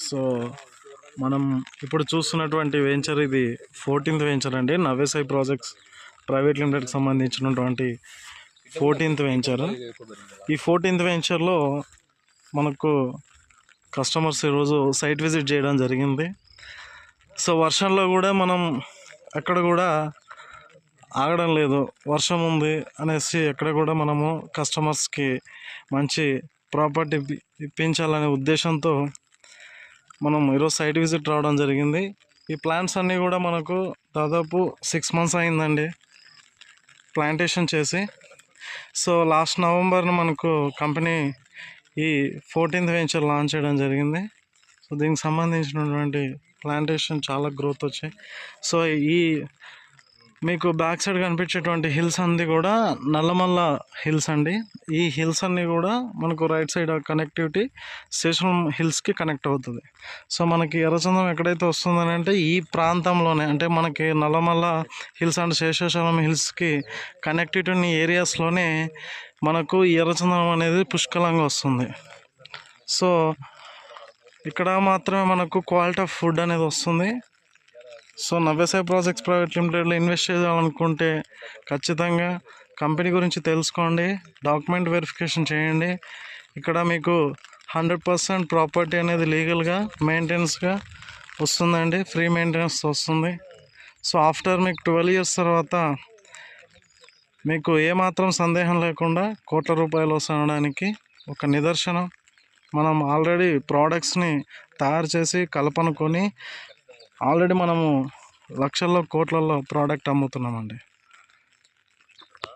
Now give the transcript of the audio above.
So మనం ఇప్పుడు చూస్తున్నటువంటి వెంచర్ ఇది 14th వెంచర్ అండి. నవ్యసాయి ప్రాజెక్ట్స్ ప్రైవేట్ లిమిటెడ్కి సంబంధించినటువంటి 14th వెంచర్. ఈ 14th వెంచర్లో మనకు కస్టమర్స్ ఈరోజు సైట్ విజిట్ చేయడం జరిగింది. సో వర్షంలో కూడా మనం ఎక్కడ కూడా ఆగడం లేదు. వర్షం ఉంది అనేసి ఎక్కడ కూడా మనము కస్టమర్స్కి మంచి ప్రాపర్టీ ఇప్పించాలనే ఉద్దేశంతో మనం ఈరోజు సైట్ విజిట్ రావడం జరిగింది. ఈ ప్లాంట్స్ అన్నీ కూడా మనకు దాదాపు 6 months అయిందండి ప్లాంటేషన్ చేసి. సో లాస్ట్ నవంబర్న మనకు కంపెనీ ఈ 14th వెంచర్ లాంచ్ చేయడం జరిగింది. సో దీనికి సంబంధించినటువంటి ప్లాంటేషన్ చాలా గ్రోత్ వచ్చాయి. సో ఈ మీకు బ్యాక్ సైడ్ కనిపించేటువంటి హిల్స్ అన్నీ కూడా నల్లమల్ల హిల్స్ అండి. ఈ హిల్స్ అన్నీ కూడా మనకు రైట్ సైడ్ కనెక్టివిటీ శేషాచలం హిల్స్కి కనెక్ట్ అవుతుంది. సో మనకి ఎర్రచందనం ఎక్కడైతే వస్తుందని అంటే ఈ ప్రాంతంలోనే, అంటే మనకి నల్లమల్ల హిల్స్ అండ్ శేషాచలం హిల్స్కి కనెక్టివిటీ ఉన్న ఏరియాస్లోనే మనకు ఎర్రచందనం అనేది పుష్కలంగా వస్తుంది. సో ఇక్కడ మాత్రమే మనకు క్వాలిటీ ఆఫ్ ఫుడ్ అనేది వస్తుంది. సో నవ్యసాయి ప్రాజెక్ట్స్ ప్రైవేట్ లిమిటెడ్లో ఇన్వెస్ట్ చేయాలనుకుంటే ఖచ్చితంగా కంపెనీ గురించి తెలుసుకోండి, డాక్యుమెంట్ వెరిఫికేషన్ చేయండి. ఇక్కడ మీకు 100% ప్రాపర్టీ అనేది లీగల్గా మెయింటెనెన్స్గా వస్తుందండి, ఫ్రీ మెయింటెనెన్స్ వస్తుంది. సో ఆఫ్టర్ మీకు 12 years తర్వాత మీకు ఏమాత్రం సందేహం లేకుండా కోట్ల రూపాయలు వస్తాయనడానికి ఒక నిదర్శనం. మనం ఆల్రెడీ ప్రోడక్ట్స్ని తయారు చేసి కలపనుకొని ఆల్రెడీ మనము లక్షల్లో కోట్లలో ప్రోడక్ట్ అమ్ముతున్నామండి.